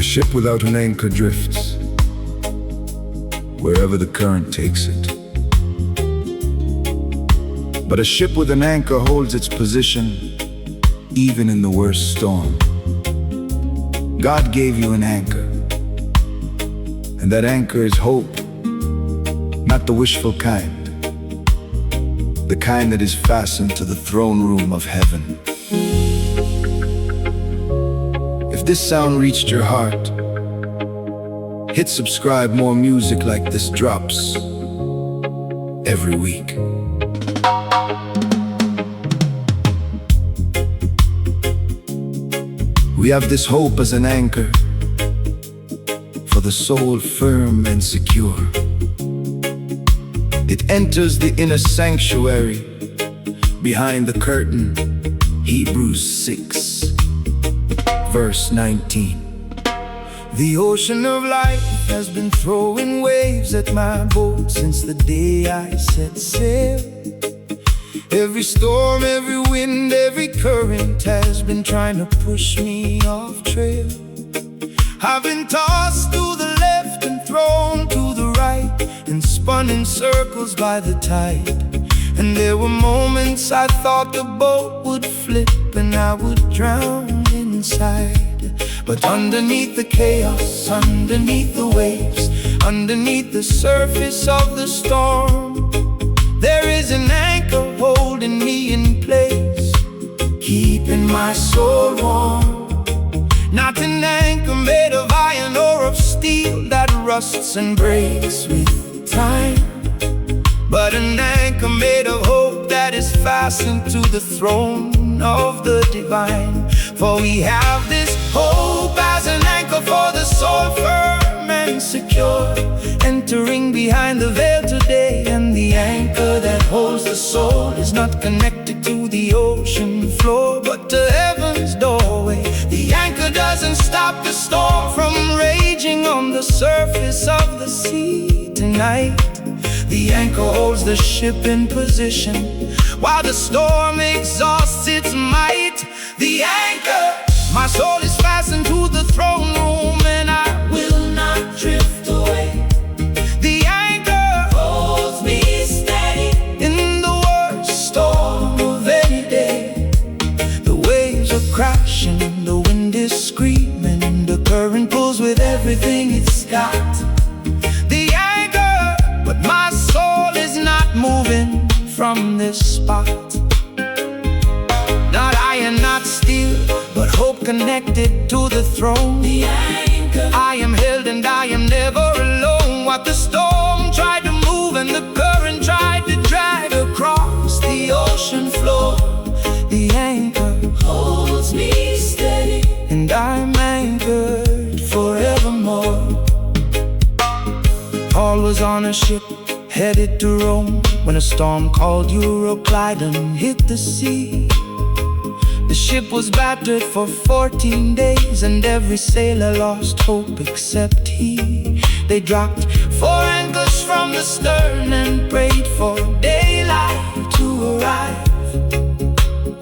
ship without an anchor drifts wherever the current takes it. But a ship with an anchor holds its position even in the worst storm. God gave you an anchor, and that anchor is hope, not the wishful kind, the kind that is fastened to the throne room of heaven. If this sound reached your heart, hit subscribe. More music like this drops every week. We have this hope as an anchor for the soul, firm and secure. It enters the inner sanctuary behind the curtain. Hebrews 6 verse 19. The ocean of life has been throwing waves at my boat since the day I set sail. Every storm, every wind, every current has been trying to push me off trail. I've been tossed to the left and thrown to the right, and spun in circles by the tide. And there were moments I thought the boat would flip and I would drown inside. But underneath the chaos, underneath the waves, underneath the surface of the storm, there is an anchor holding me in place, keeping my soul warm. Not an anchor made of iron or of steel that rusts and breaks with time, but an anchor made of hope that is fastened to the throne of the divine. For we have this hope as an anchor for the soul, firm and secure, entering behind the veil today. And the anchor that holds the soul is not connected to the ocean floor, but to heaven's doorway. The anchor doesn't stop the storm from raging on the surface of the sea tonight. The anchor holds the ship in position while the storm exhausts its might. The anchor, my soul is fastened to the throne room, and I will not drift away. The anchor holds me steady in the worst storm of any day. The waves are crashing, the wind is screaming, the current pulls with everything it's got. The anchor, but my soul is not moving from this spot. Not iron, not steel, but hope connected to the throne. The anchor, I am held and I am never alone. What the storm tried to move and the current tried to drag across the ocean floor, the anchor holds me steady, and I'm anchored forevermore. Paul was on a ship headed to Rome when a storm called Euroclydon hit the sea. The ship was battered for 14 days, and every sailor lost hope except he. They dropped 4 anchors from the stern and prayed for daylight to arrive.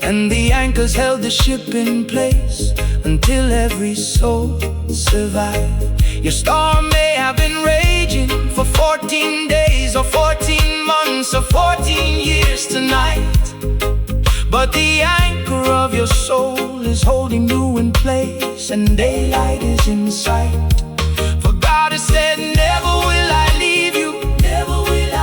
And the anchors held the ship in place until every soul survived. Your storm may have been raging for 14 days or 14 months or 14 years tonight, but the anchor of your soul is holding you in place, and daylight is in sight. For God has said, never will I leave you, never will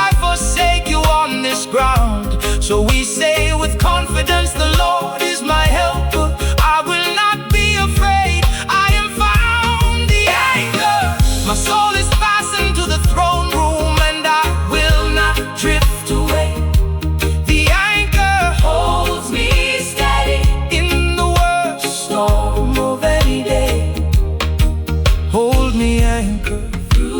I forsake you on this ground. So we say with confidence, the Lord is my helper, I will not be afraid, I am found. The anchor, my soul is fastened to the throne room, and I will not drift away. The anchor holds me steady in the worst storm of any day. Hold me, anchor, through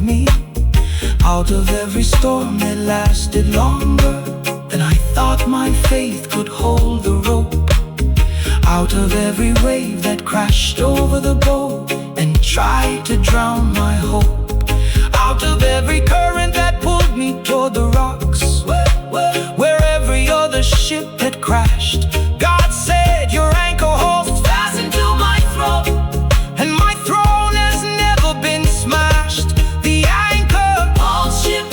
me out of every storm that lasted longer than I thought my faith could hold the rope, out of every wave that crashed over the boat and tried to drown my hope, out of every current that pulled me toward the rocks, where every other ship had crashed. God said, your anchor holds fast into my throat, and my throne has never been smashed. The anchor holds ship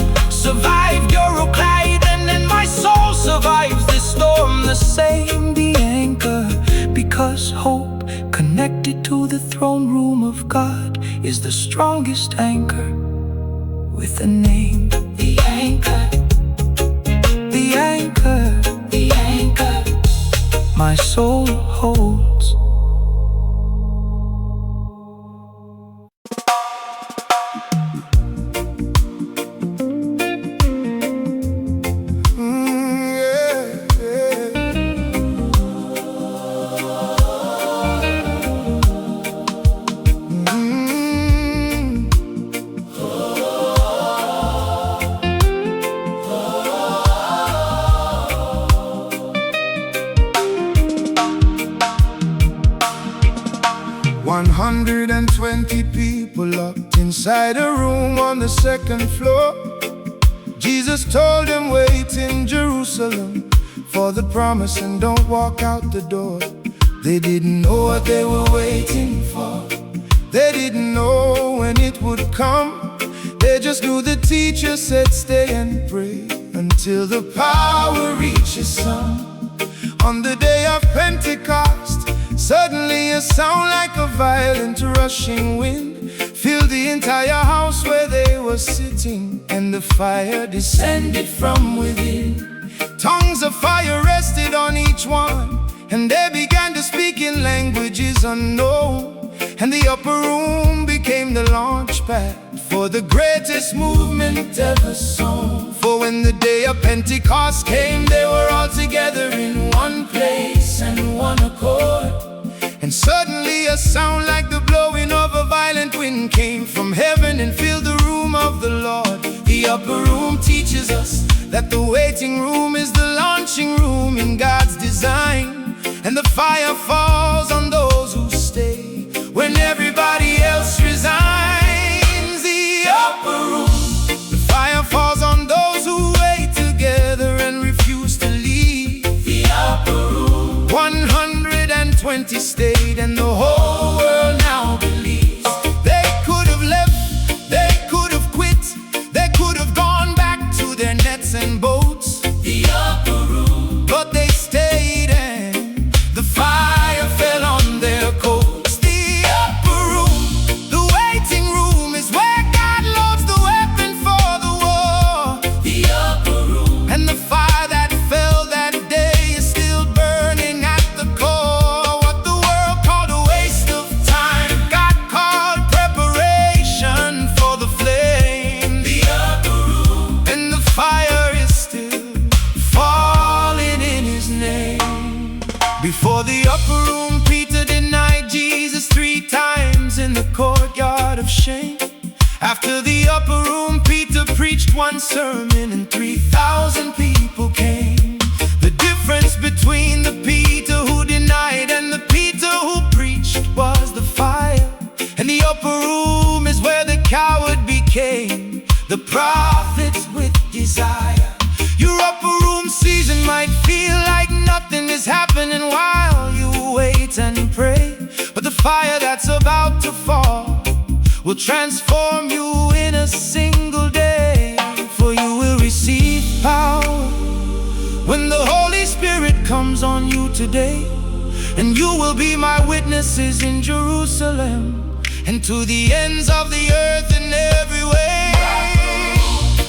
survived Euroclydon, and my soul survives this storm the same. The anchor, because hope connected to the throne room of God is the strongest anchor with a name. The anchor, the anchor, the anchor my soul holds. People locked inside a room on the second floor. Jesus told them, wait in Jerusalem for the promise and don't walk out the door. They didn't know what they were waiting for. They didn't know when it would come. They just knew the teacher said stay and pray until the power reaches some. On the day of Pentecost, suddenly a sound like a violent rushing wind filled the entire house where they were sitting, and the fire descended from within. Tongues of fire rested on each one, and they began to speak in languages unknown. And the upper room became the launch pad for the greatest movement ever sown. For when the day of Pentecost came, they were all together in one place and one accord. And suddenly a sound like the blowing of a violent wind came from heaven and filled the room of the Lord. The upper room teaches us that the waiting room is the launching room in God's design. And the fire falls on those who stay when everybody else resigns. The upper room, the fire falls on those who wait together and refuse to leave. The upper room, 120 stayed, and the whole world now believes. They could have left, they could have quit, they could have gone back to their nets and boats. The upper room, but they stayed, and the fire fell on their coats. The upper room, the waiting room, is where God loads the weapon for the war. The upper room, and the fire that fell that day is still burning at the core. What the world called a waste of time, God called preparation for the flame. The upper room, and the fire is still falling in His name. Before the upper room, Peter denied Jesus 3 times in the courtyard of shame. After the upper room, Peter preached one sermon and 3,000 people came. The difference between the Peter who denied and the Peter who preached was the fire. And the upper room is where the coward became the prophets with desire. Your upper room season might feel like nothing is happening while you wait and pray, but the fire that's about to fall will transform you in a single day. For you will receive power when the Holy Spirit comes on you today. And you will be my witnesses in Jerusalem and to the ends of the earth in every way.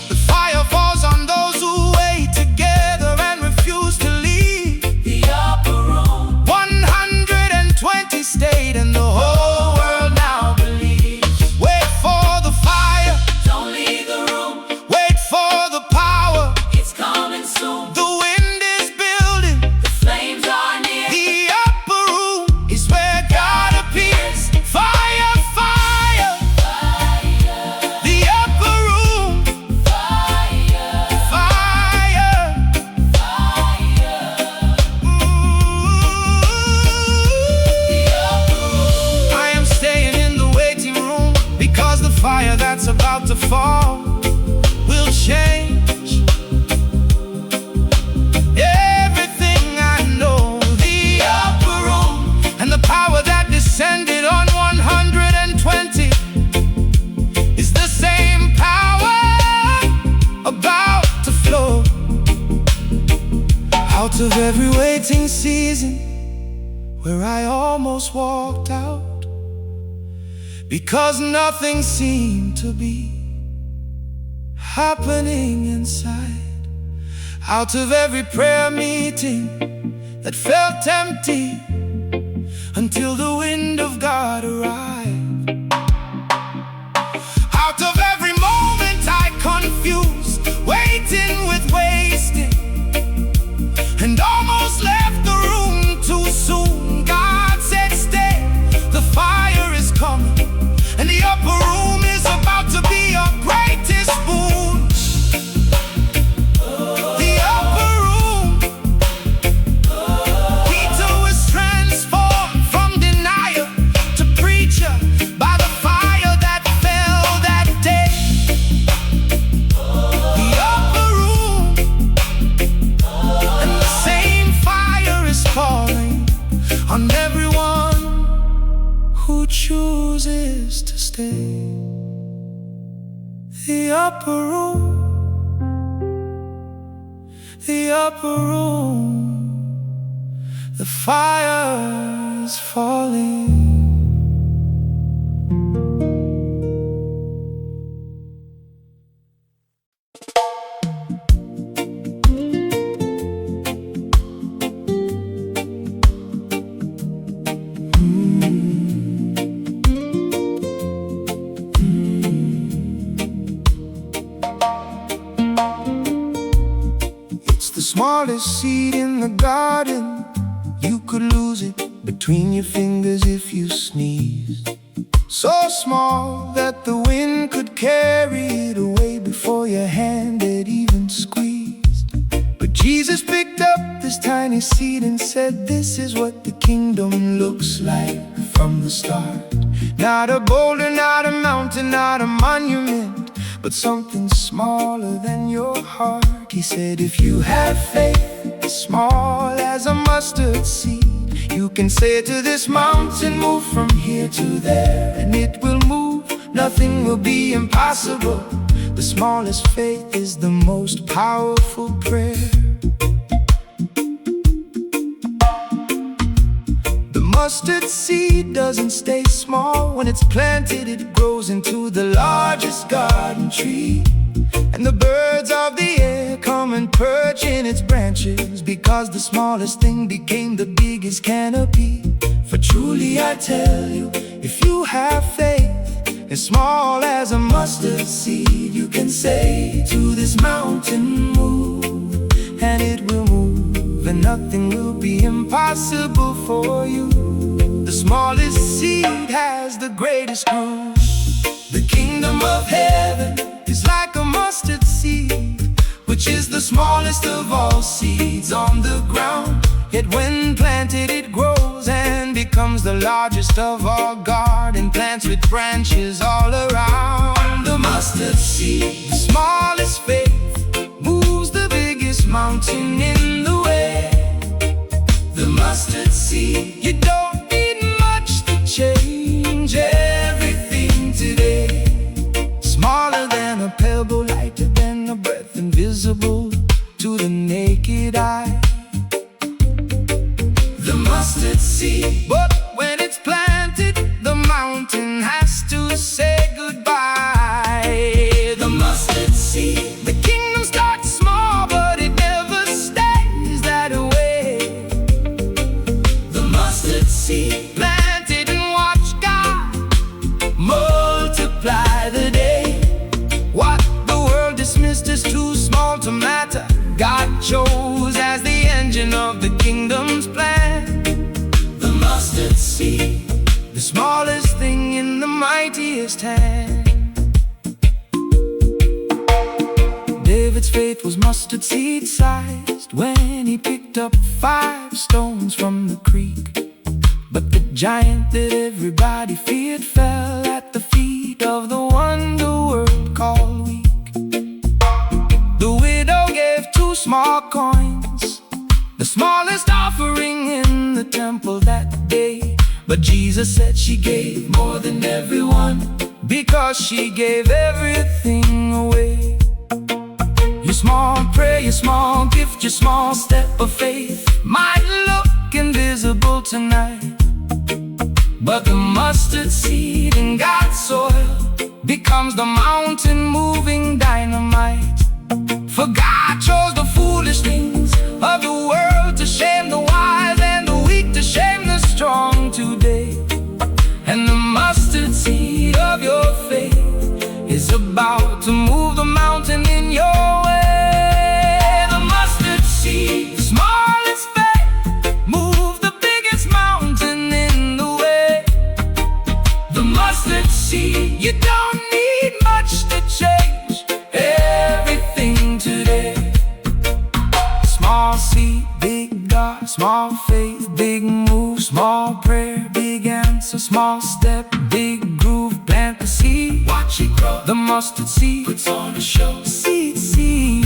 The fire falls on those who wait together and refuse to leave. The upper room, 120 stayed, and the whole world now believes. Wait for the fire, don't leave the room. Wait for the power, it's coming soon. The wind is building, the flames are near. The upper room is where God appears. Fire, fire, fire. The fall will change everything I know. The upper room and the power that descended on 120 is the same power about to flow out of every waiting season where I almost walked out because nothing seemed to be happening inside. Out of every prayer meeting that felt empty until the wind of God arrived. Out of every moment I confused, waiting with wasting, and almost left the room too soon. God said stay, the fire is coming, and the upper room is about to be your greatest boon. The upper room, Peter was transformed from denier to preacher by the fire that fell that day. The upper room, and the same fire is falling on everyone who chooses to stay. The upper room, the upper room, the fire's falling. The smallest seed in the garden, you could lose it between your fingers if you sneezed. So small that the wind could carry it away before your hand had even squeezed. But Jesus picked up this tiny seed and said, this is what the kingdom looks like from the start. Not a boulder, not a mountain, not a monument, but something smaller than your heart. He said, if you have faith as small as a mustard seed, you can say to this mountain, move from here to there, and it will move. Nothing will be impossible. The smallest faith is the most powerful prayer. The mustard seed doesn't stay small. When it's planted, it grows into the largest garden tree. And the birds of the air come and perch in its branches, because the smallest thing became the biggest canopy. For truly I tell you, if you have faith as small as a mustard seed, you can say to this mountain, move, and it will move, and nothing will be impossible for you. The smallest seed has the greatest groove. The kingdom of heaven is like a mustard seed, which is the smallest of all seeds on the ground. Yet when planted, it grows and becomes the largest of all garden plants with branches all around. The mustard seed, the smallest faith, moves the biggest mountain in the way. The mustard seed, you don't need much to change everything today. Smaller than a pebble, lighter than a breath, invisible to the naked eye. The mustard seed, but when it's planted, the mountain has to say goodbye. The mustard seed, the kingdom starts small, but it never stays that way. The mustard seed, planted and watch God multiply the day. What the world dismissed as too small to matter, God chose as the engine of the kingdom's plan. The mustard seed, the smallest thing in the mightiest hand. David's faith was mustard seed sized when he picked up 5 stones from the creek. But the giant that everybody feared fell at the feet of the one the world called smallest offering in the temple that day. But Jesus said she gave more than everyone, because she gave everything away. Your small prayer, your small gift, your small step of faith might look invisible tonight, but the mustard seed in God's soil becomes the mountain-moving dynamite. For God chose the foolish things of the world to shame the wise, and the weak to shame the strong today. And the mustard seed of your faith is about to move the mountain in your way. The mustard seed, smallest faith, move the biggest mountain in the way. The mustard seed, you don't need much to change everything today. Small seed, big God, small faith, big move, small prayer, big answer, small step, big groove. Plant the seed, watch it grow. The mustard seed puts on a show. Seed, seed,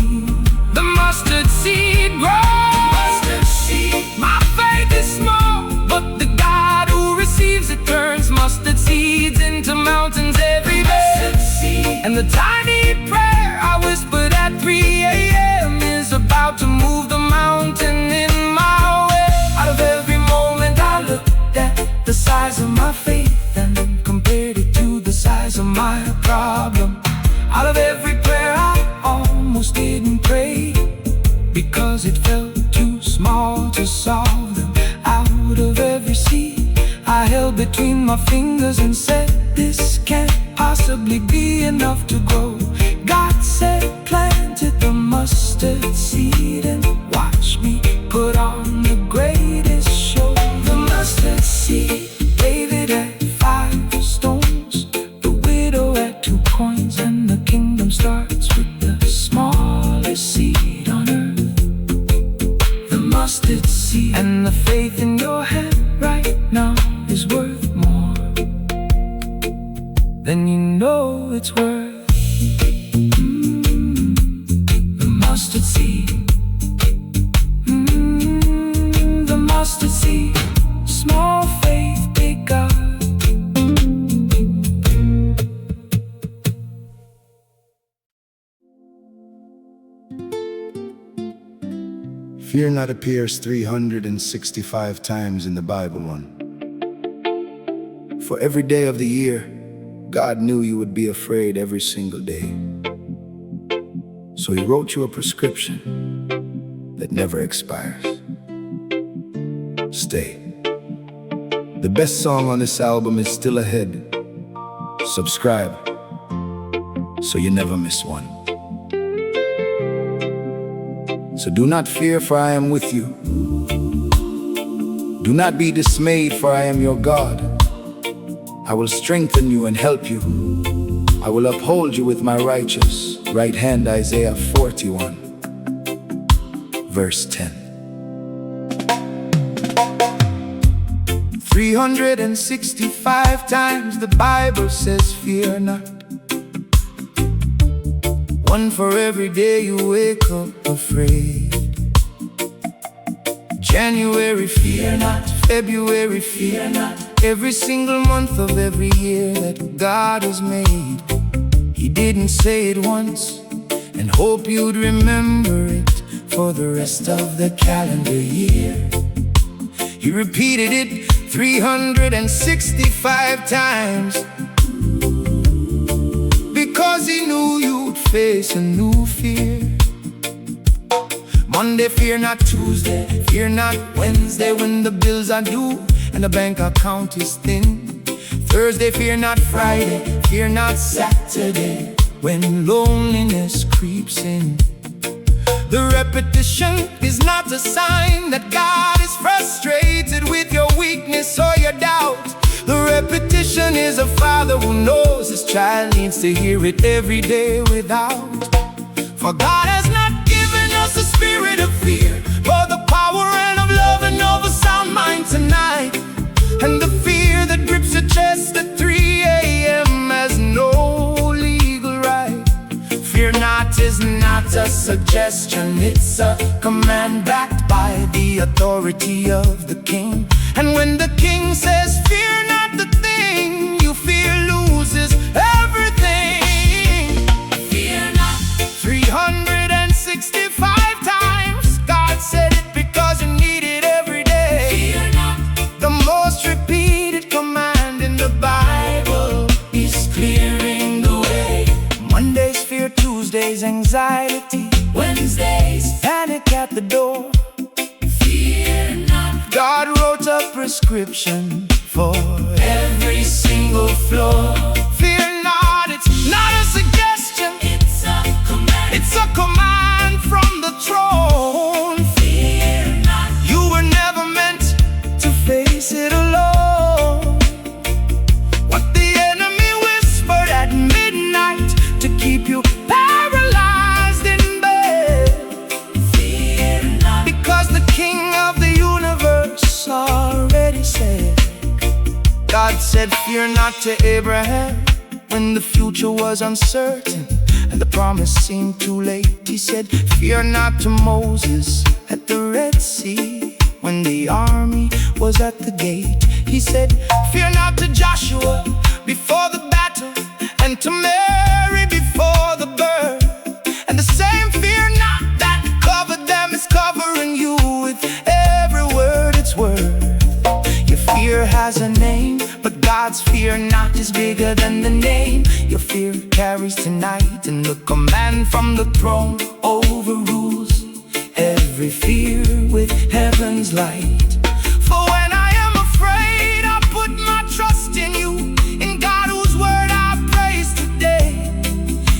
the mustard seed grows. Mustard seed, my faith is small, but the God who receives it turns mustard seeds into mountains every day. Mustard seed, and the tiny prayer I whispered at 3 a.m. is about to move the mountain in my way. Out of every moment I looked at the size of my faith and then compared it to the size of my problem. Out of every prayer I almost didn't pray, because it felt too small to solve them. Out of every seed I held between my fingers and said, this can't possibly be enough to grow. God said, planted the mustard seed and watch me put on the greatest show. The mustard seed, David had 5 stones, the widow had 2 coins, and the kingdom starts with the smallest seed on earth. The mustard seed, and the faith in your hand right now is worth more than you know it's worth. The mustard seed, the mustard seed, small faith, big God. Fear not appears 365 times in the Bible. For every day of the year, God knew you would be afraid every single day. So He wrote you a prescription that never expires. Stay. The best song on this album is still ahead. Subscribe so you never miss one. So do not fear, for I am with you. Do not be dismayed, for I am your God. I will strengthen you and help you. I will uphold you with my righteous right hand. Isaiah 41, verse 10. 365 times the Bible says, fear not. One for every day you wake up afraid. January, fear not. February, fear not. Every single month of every year that God has made, He didn't say it once and hope you'd remember it for the rest of the calendar year. He repeated it 365 times, because He knew you'd face a new fear. Monday, fear not. Tuesday, fear not. Wednesday, when the bills are due and the bank account is thin. Thursday, fear not. Friday, fear not. Saturday, when loneliness creeps in. The repetition is not a sign that God is frustrated with your weakness or your doubt. The repetition is a father who knows his child needs to hear it every day without. For God has not given us a spirit of fear, but the power and of love and of a sound mind tonight. And the fear that grips your chest at 3 a.m. has no legal right. Fear not is not a suggestion, it's a command backed by the authority of the king. And when the king says, fear not the thing you fear loses everything. Fear not. 365 times God said it because you need it every day. Fear not. The most repeated command in the Bible is clearing the way. Mondays fear, Tuesdays anxiety, Wednesdays panic at the door. fear not. God wrote a prescription for every single flaw. Fear not, it's not a suggestion, It's a command. it's a command from the throne. Fear not. You were never meant to face it alone. What the enemy whispered at midnight to keep you paralyzed in bed. Fear not. Because the King of the universe already said. God said, fear not to Abraham when the future was uncertain and the promise seemed too late. He said, fear not to Moses at the Red Sea when the army was at the gate. He said, fear not to Joshua before the battle and to Mary before the birth. And the same fear not that covered them is covering you with every word it's worth. Your fear has a name, but God's fear not is bigger than the name. Your fear carries tonight, and the command from the throne overrules every fear with heaven's light. For when I am afraid, I put my trust in you. In God whose word I praise today.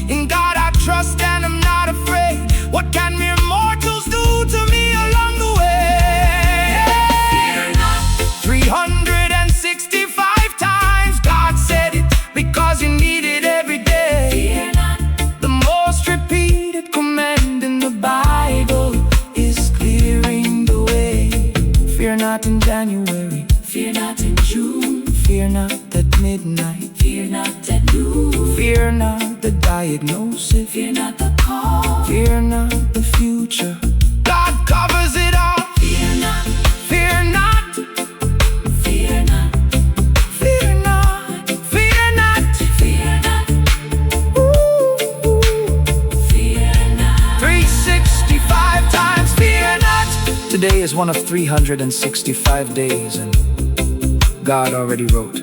In God I trust and I'm not afraid. What can mere mortals do to me along the way? Fear not. 365 times God said it because you need it every day. Fear not. The most repeated command in the Bible is clearing the way. Fear not in January, Fear not in June. fear not at midnight, Fear not at noon. fear not the diagnosis, Fear not the call. fear not the future. God covers it all. Fear not. Fear not, Fear not. fear not, fear not. Fear not. Ooh, ooh. Fear not. 365 times, fear not. Today is one of 365 days, and God already wrote,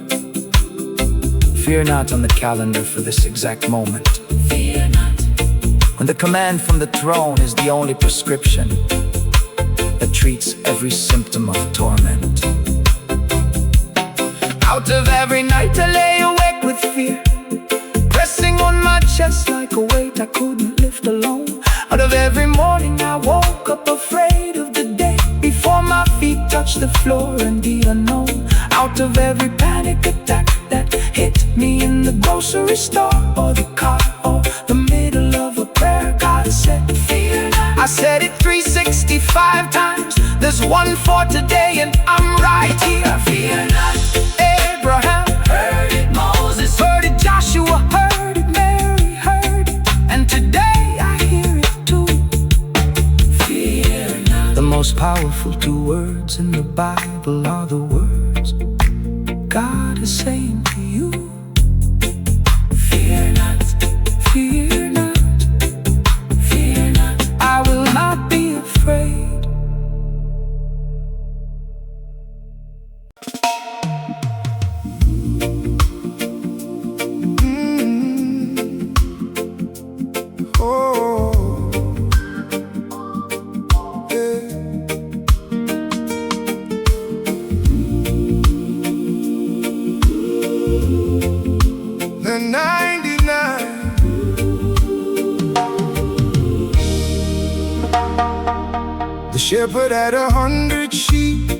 fear not on the calendar for this exact moment. Fear not. When the command from the throne is the only prescription that treats every symptom of torment. Out of every night I lay awake with fear, pressing on my chest like a weight I couldn't lift alone. Out of every morning I woke up afraid of the day before my feet touched the floor and the unknown. Out of every panic attack that hit me in the grocery store or the car or the middle of a prayer, God said, fear not. I said it 365 times. There's one for today and I'm right here. Fear not. Abraham Heard it. Moses heard it, Joshua heard it, Mary heard it, and today I hear it too. fear not. The most powerful two words in the Bible are the words God is saying to you. Fear not. Fear not, Fear not. I will not be afraid. Oh, yeah. The 99. The shepherd had 100 sheep,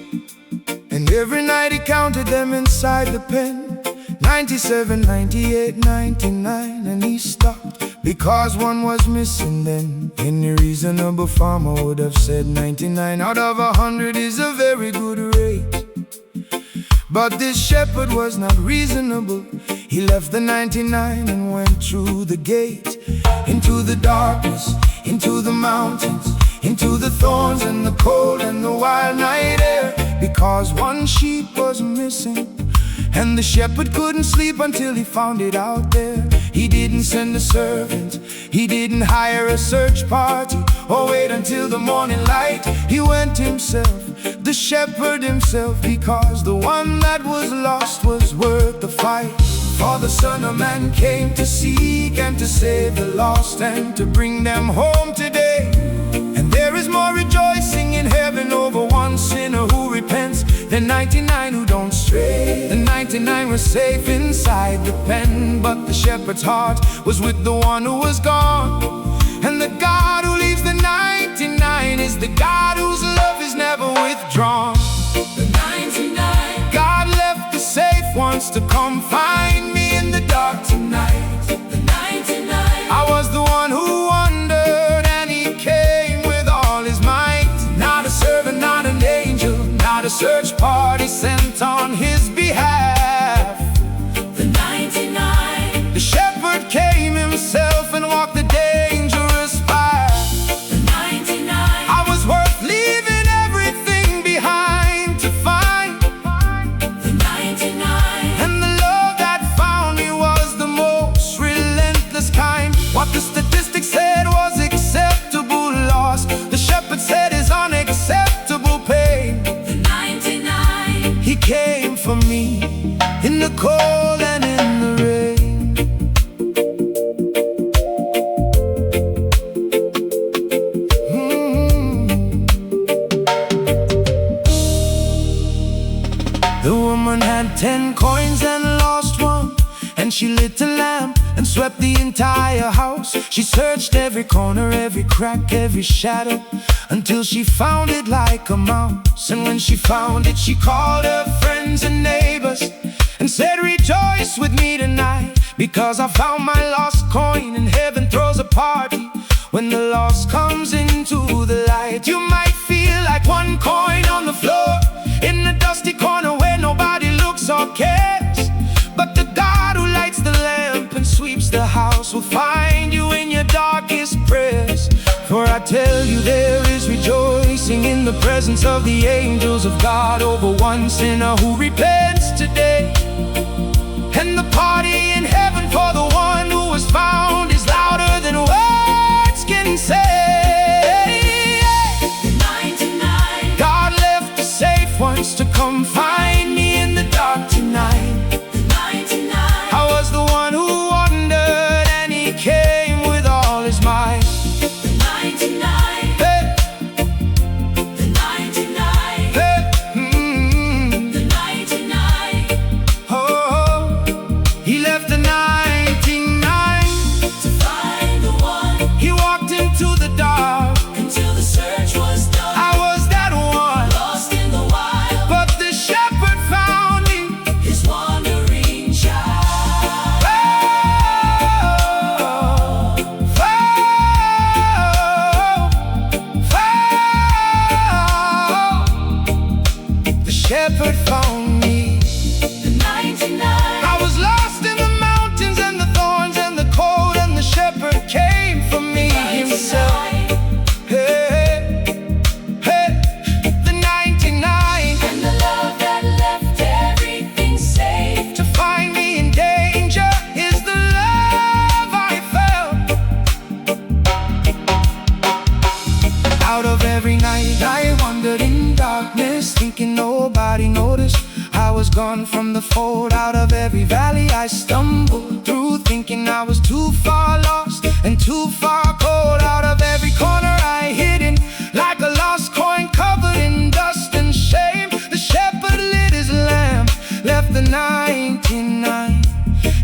and every night he counted them inside the pen. 97, 98, 99, and he stopped because one was missing then. Any reasonable farmer would have said 99 out of 100 is a very good rate. But this shepherd was not reasonable. He left the 99 and went through the gate, into the darkness, into the mountains, into the thorns and the cold and the wild night air, because one sheep was missing, and the shepherd couldn't sleep until he found it out there. He didn't send a servant, he didn't hire a search party, or wait until the morning light. He went himself, the shepherd himself, because the one that was lost was worth the fight. For the Son of Man came to seek and to save the lost, and to bring them home today. And there is more rejoicing in heaven over one sinner who repents than 99 who don't stray. The 99 were safe inside the pen, but the shepherd's heart was with the one who was gone. And the God who leaves the 99 is the God whose love is never withdrawn. The 99. God left the safe ones to come find me in the dark tonight. The 99. I was the one who wondered, and he came with all his might. Not a servant, not an angel, not a search party sent on his behalf. The 99. The shepherd came himself and walked the dangerous path. The 99. I was worth leaving everything behind to find. The 99. And the love that found me was the most relentless kind. What the statistics said was acceptable loss, the shepherd said is unacceptable pain. The 99. He came for me in the cold and in the rain. The woman had 10 coins and lost one, and she lit a lamp and swept the entire house. She searched every corner, every crack, every shadow, until she found it like a mouse. And when she found it, she called her friends and neighbors and said, rejoice with me tonight, because I found my lost coin, and heaven throws a party when the lost comes into the light. You might feel like one coin on the floor in the dusty corner where nobody looks or cares, but the God who lights the lamp and sweeps the house will find you in your darkest prayers. For I tell you, there is rejoicing in the presence of the angels of God over one sinner who repents today. And the party in heaven for the one who was found is louder than words can say. The 99. God left the safe ones to come find me in the dark tonight. The 99. I was the one who wondered, and he came with all his might. The 99. Hey, The 99. hey, The 99. oh, he left the 99. To find the one He walked into the dark. until the search was done. I was that one, Lost in the wild, but the shepherd found me. his wandering child. The shepherd found me. The 99. I was lost in the mountains and the thorns and the cold, and the shepherd came for me himself. Hey, hey, the 99. And the love that left everything safe. To find me in danger is the love I felt. Out of every night I wandered in darkness, thinking nobody noticed I was gone from the fold. Out of every valley I stumbled through, thinking I was too far lost and too far cold. Out of every corner I hid in, like a lost coin covered in dust and shame. The shepherd lit his lamp, left the 99,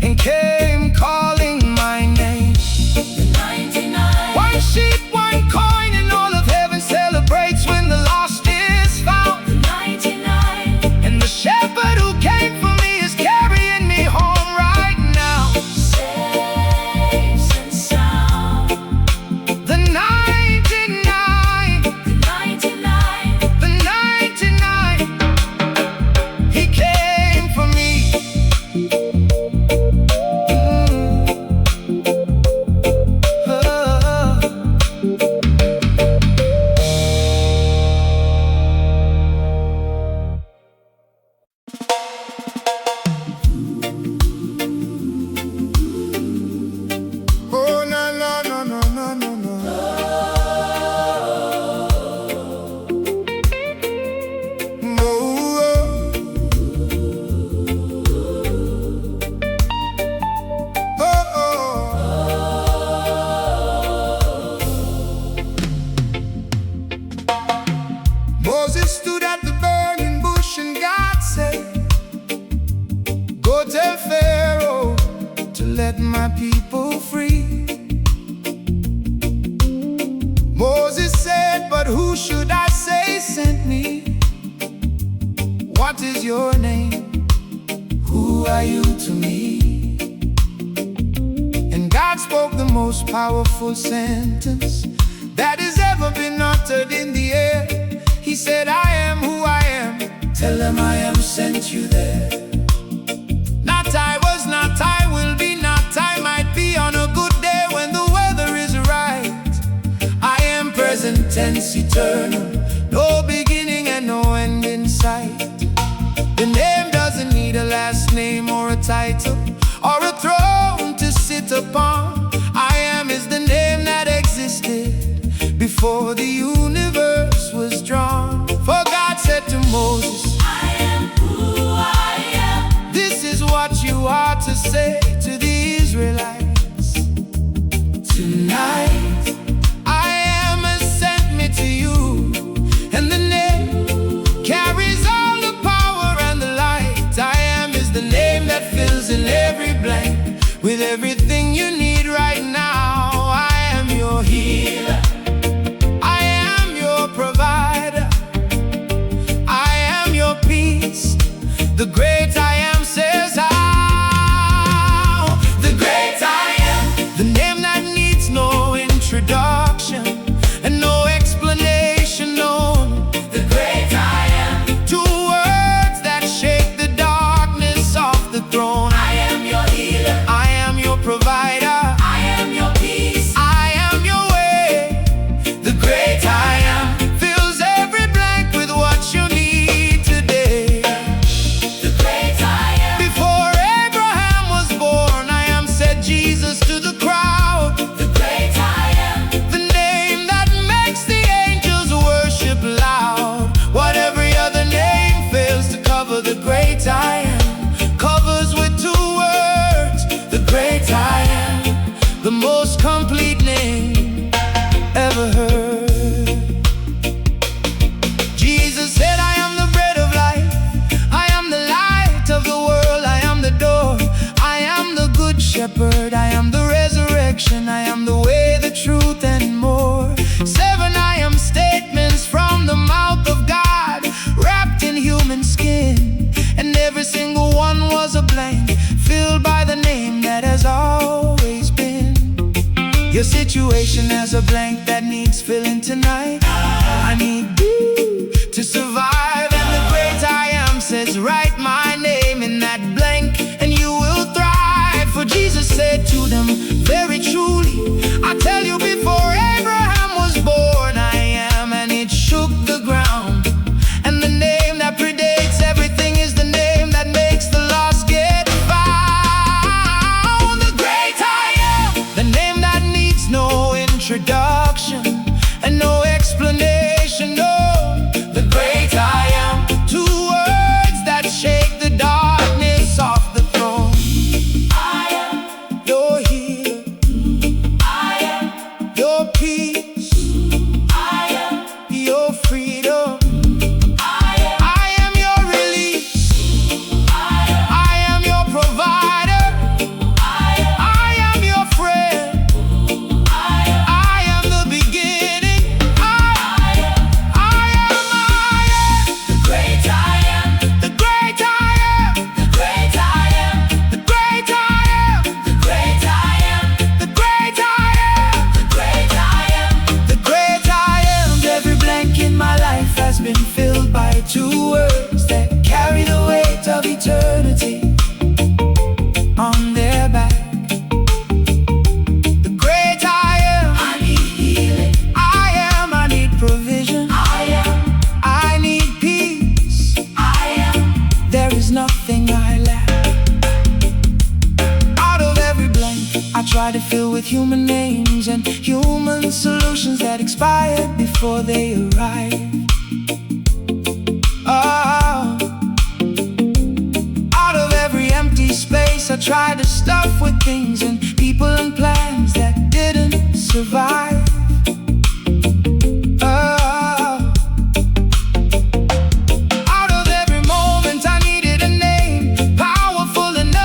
and came calling my name. The 99. One sheep, one coin, and all of heaven celebrates when the lost is found. The 99. And the shepherd who came for me is carrying me home right now. Safe and sound. The 99, The 99. the 99, he came for me. tell Pharaoh to let my people free. Moses said, but who should I say sent me? What is your name? Who are you to me? And God spoke the most powerful sentence that has ever been uttered in the air. He said, I am who I am. Tell them I am sent you there. Not I was, not I will be, not I might be on a good day when the weather is right. I am present tense eternal, no beginning and no end in sight. The name doesn't need a last name or a title or a throne to sit upon. I am is the name that existed before the universe was drawn. For God said to Moses, I am who I am. this is what you are to say to the Israelites. Tonight, I am has sent me to you, and the name carries all the power and the light. I am is the name that fills in every blank with everything you need right now. I am your healer. I am your provider. I am your peace. The great I am says how. The great I am, the name that needs no introduction and no explanation known. The great I am. 2 words that shake the darkness off the throne. I am your healer. I am your provider. I am your peace. I am your way. The great I am fills every blank with what you need today. The great I am. Before Abraham was born, I am said Jesus to the crowd. The great I am. The name that makes the angels worship loud. What every other name fails to cover, the great I am covers with 2 words. The great I am, the most complete name ever heard. Jesus said, I am the bread of life. I am the light of the world. I am the door. I am the good shepherd. I am the resurrection. I am the way, the truth, and more. 7 I am statements from the mouth of God, wrapped in human skin. And every single one was a blank, filled by the name that has always been. Your situation has a blank that needs filling tonight. I need you to survive, and the great I am says, write my name in that blank and you will thrive. For Jesus said to them, very truly, I tell you, before Abraham was born, I am, and it shook the ground. And the name that predates everything is the name that makes the lost get found. The great I am, the name that needs no introduction and no explanation, no. The great I am, 2 words that shake the darkness off the throne. I am. Your healer, I am. your peace, I am. your freedom. I am. I am your release. I am your provider. I am your friend. I am the beginning. I am. The great I am. The great I am. The great I am. The great I am. The great I am. The great I am. The great I am. The great I am. Every blank in my life has been filled by 2 words that carry the weight of eternity on their back. The great I am. I need healing. I need provision. I need peace. I am. There is nothing I lack. Out of every blank I try to fill with human names and human solutions that expired before they arrive. Oh. Out of every empty space I try to stuff with things and people and plans that didn't survive. Oh. Out of every moment I needed a name powerful enough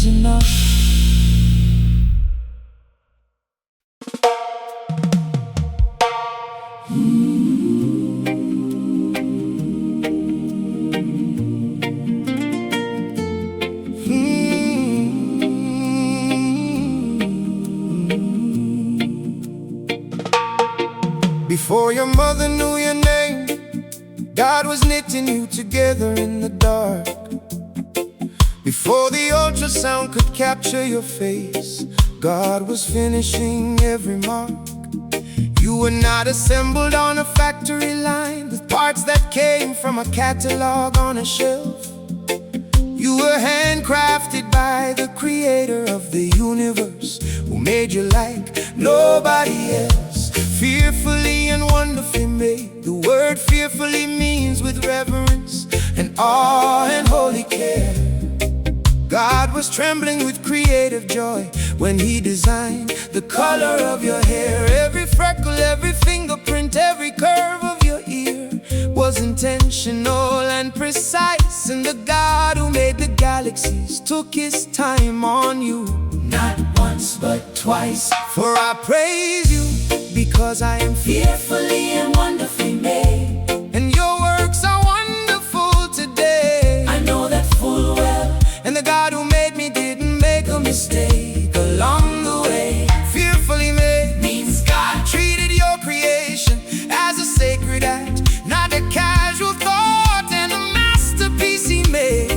is enough. Before your mother knew your name, God was knitting you together in the dark. Before the ultrasound could capture your face, God was finishing every mark. You were not assembled on a factory line with parts that came from a catalog on a shelf. You were handcrafted by the creator of the universe, who made you like nobody else. Fearfully and wonderfully made. The word fearfully means with reverence and awe and holy care. God was trembling with creative joy when He designed the color of your hair. Every freckle, every fingerprint, every curve of your ear was intentional and precise. And the God who made the galaxies took His time on you, not once but twice. For I praise you because I am fearfully and wonderfully made, and your works are wonderful today. I know that full well, and the God who made me didn't make a mistake along the way. Fearfully made means God treated your creation as a sacred act, not a casual thought, and a masterpiece He made.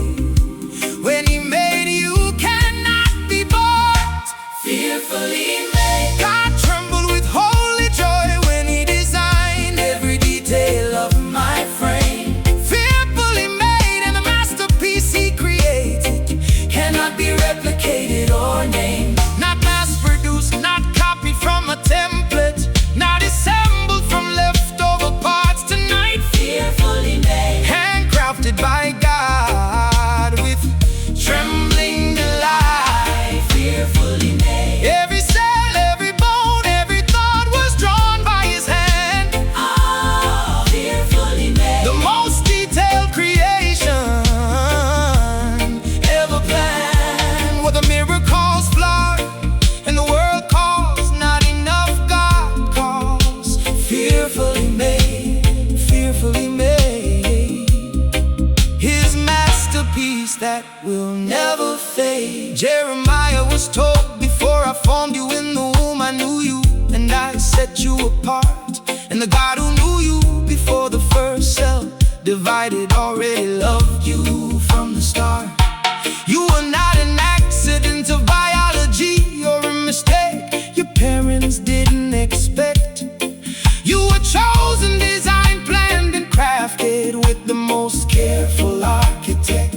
When He made you, cannot be bought. Fearfully made. God trembled with holy joy when He designed every detail of my frame. Fearfully made, and the masterpiece He created cannot be replicated or named. Not mass-produced, not copied from a template, not assembled from leftover parts tonight. Fearfully made, handcrafted by God with trembling delight. Fearfully made. Every cell, every bone, every thought was drawn by His hand. Oh, fearfully made. The most detailed creation ever planned. What the mirror calls flawed, and the world calls not enough, God calls fearfully made. Fearfully made. His masterpiece that will never fade. Jeremiah was told, before I formed you in the womb, I knew you, and I set you apart. And the God who knew you before the first cell divided already loved you from the start. You were not an accident of biology or a mistake your parents didn't expect. You were chosen, designed, planned, and crafted with the most careful architect.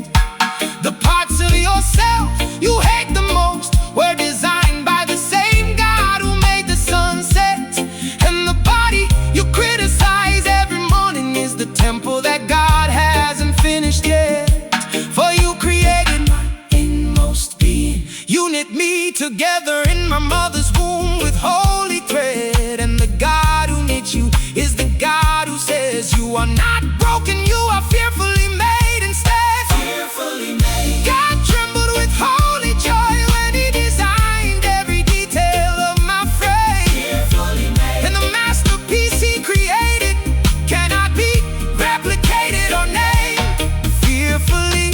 The parts of yourself you hate the most were designed by the same God who made the sunset. And the body you criticize every morning is the temple that God hasn't finished yet. For you created my inmost being. You knit me together in my mother's womb with holy thread. And the God who knit you is the God who says you are not broken, you are fearfully made instead. Fearfully made. God trembled with holy joy when He designed every detail of my frame. Fearfully made. And the masterpiece He created cannot be replicated or named. Fearfully,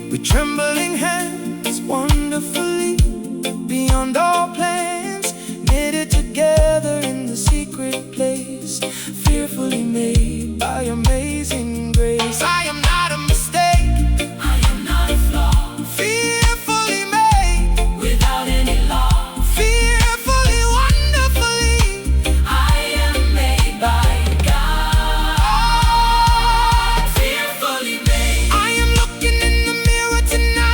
with trembling hands, wonderfully, beyond all plans, knitted together in the secret place. Fearfully made by amazing grace. I am not a mistake, I am not a flaw. Fearfully made, without any law. Fearfully, wonderfully, I am made by God. Fearfully made. I am looking in the mirror tonight.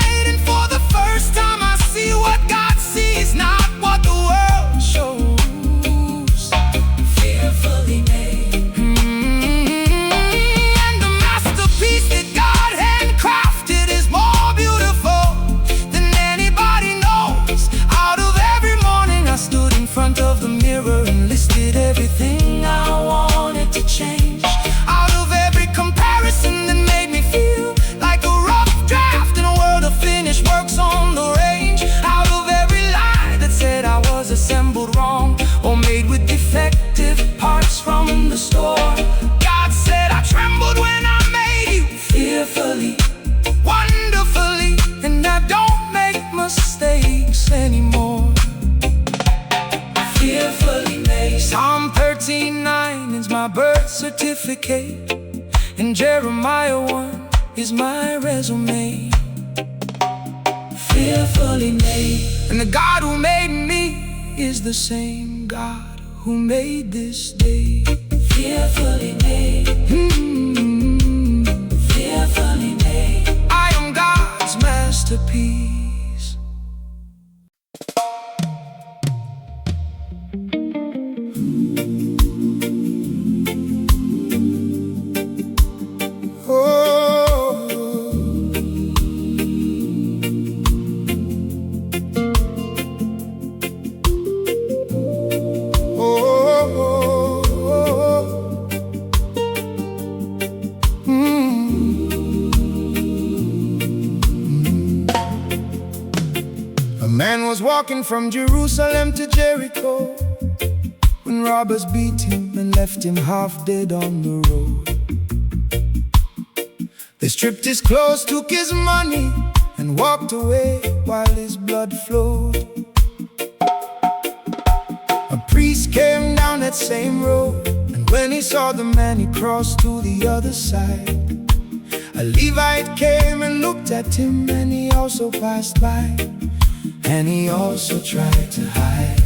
certificate, and Jeremiah 1 is my resume. Fearfully made, and the God who made me is the same God who made this day. Fearfully made, fearfully made. I am God's masterpiece. A man was walking from Jerusalem to Jericho when robbers beat him and left him half dead on the road. They stripped his clothes, took his money, and walked away while his blood flowed. A priest came down that same road, and when he saw the man, he crossed to the other side. A Levite came and looked at him, and he also passed by, and he also tried to hide.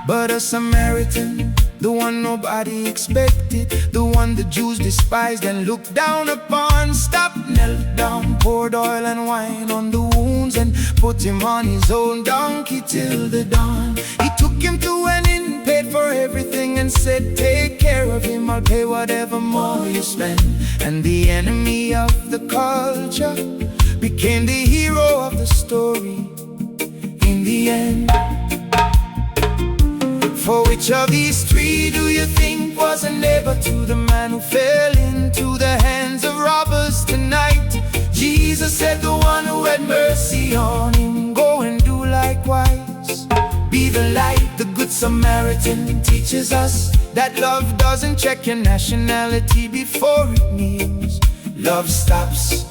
But a Samaritan, the one nobody expected, the one the Jews despised and looked down upon, stopped, knelt down, poured oil and wine on the wounds, and put him on his own donkey till the dawn. He took him to an inn, paid for everything, and said, "Take care of him, I'll pay whatever more you spend." And the enemy of the culture became the hero of the story in the end. For which of these three do you think was a neighbor to the man who fell into the hands of robbers tonight? Jesus said, the one who had mercy on him. Go and do likewise. Be the light. The Good Samaritan teaches us that love doesn't check your nationality before it kneels. Love stops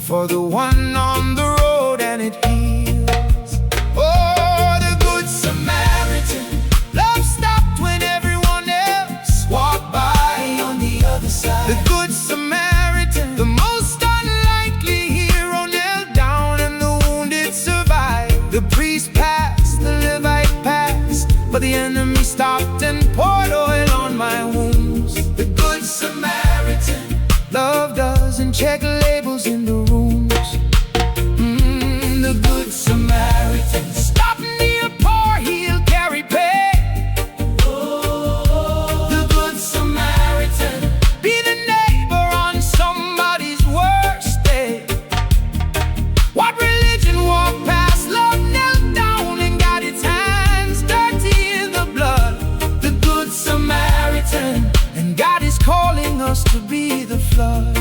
for the one on the road and it heals. Oh, the Good Samaritan. Love stopped when everyone else walked by on the other side. The Good Samaritan, the most unlikely hero, knelt down and the wounded survived. The priest passed, the Levite passed, but the enemy stopped and poured oil on my wounds. The Good Samaritan. Love doesn't check labels in the rooms. The Good Samaritan. Stop near poor, he'll carry pain. The Good Samaritan. Be the neighbor on somebody's worst day. What religion walked past? Love knelt down and got its hands dirty in the blood. The Good Samaritan. And God is calling us to be the flood.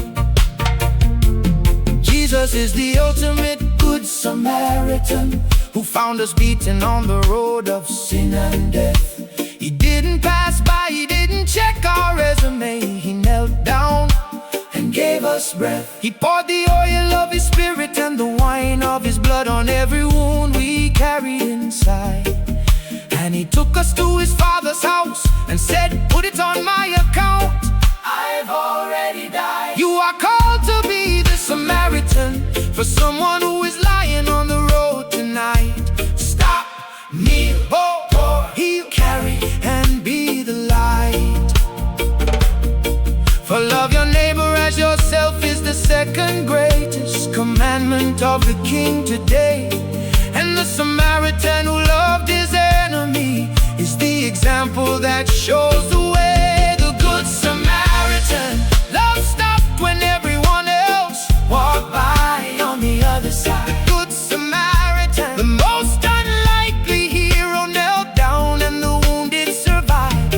Jesus is the ultimate Good Samaritan, who found us beaten on the road of sin and death. He didn't pass by, he didn't check our resume. He knelt down and gave us breath. He poured the oil of his spirit and the wine of his blood on every wound we carried inside. And he took us to his Father's house and said, "Put it on my account. I've already died." You are called to be the Samaritan for someone who is lying on the road tonight. Stop, kneel, pour, heal, carry, and be the light. For love your neighbor as yourself is the second greatest commandment of the King today. And the Samaritan who loved his enemy is the example that shows the way. The Good Samaritan. Love stopped when everyone else walked by on the other side. The Good Samaritan. The most unlikely hero knelt down and the wounded survived.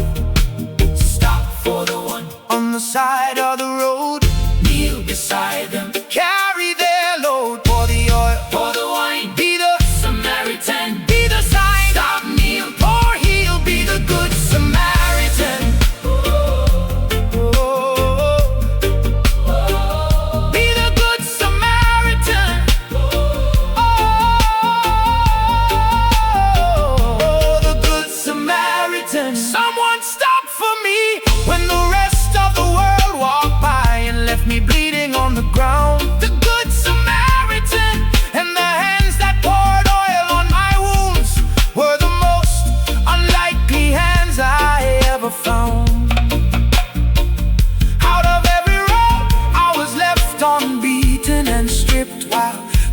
Stop for the one on the side of the road. Kneel beside them. Carry their load. Pour the oil. Pour the wine. Be the Samaritan. Be the sign. Stop, kneel, pour, heal. Be the Good Samaritan. Be the Good Samaritan. The Good Samaritan. Someone stop for me.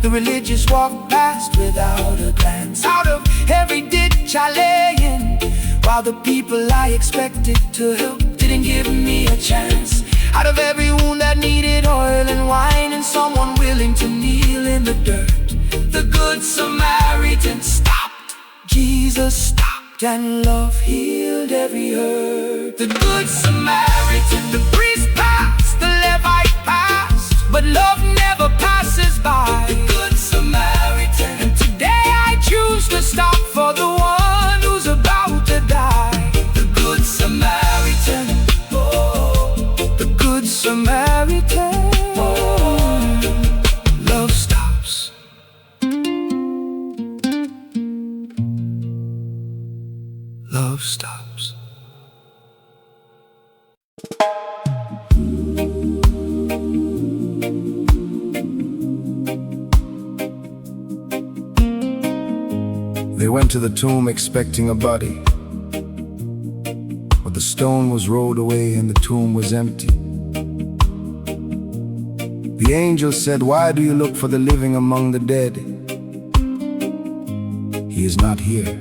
The religious walked past without a glance. Out of every ditch I lay in, while the people I expected to help didn't give me a chance. Out of every wound that needed oil and wine, and someone willing to kneel in the dirt, the Good Samaritan stopped. Jesus stopped, and love healed every hurt. The Good Samaritan, the priest passed, the Levite passed, but love never passes by. The Good Samaritan, and today I choose to stop for the one who's about to die. The Good Samaritan, oh, the Good Samaritan, oh, love stops. Love stops. They went to the tomb expecting a body, but the stone was rolled away and the tomb was empty. The angel said, "Why do you look for the living among the dead? He is not here.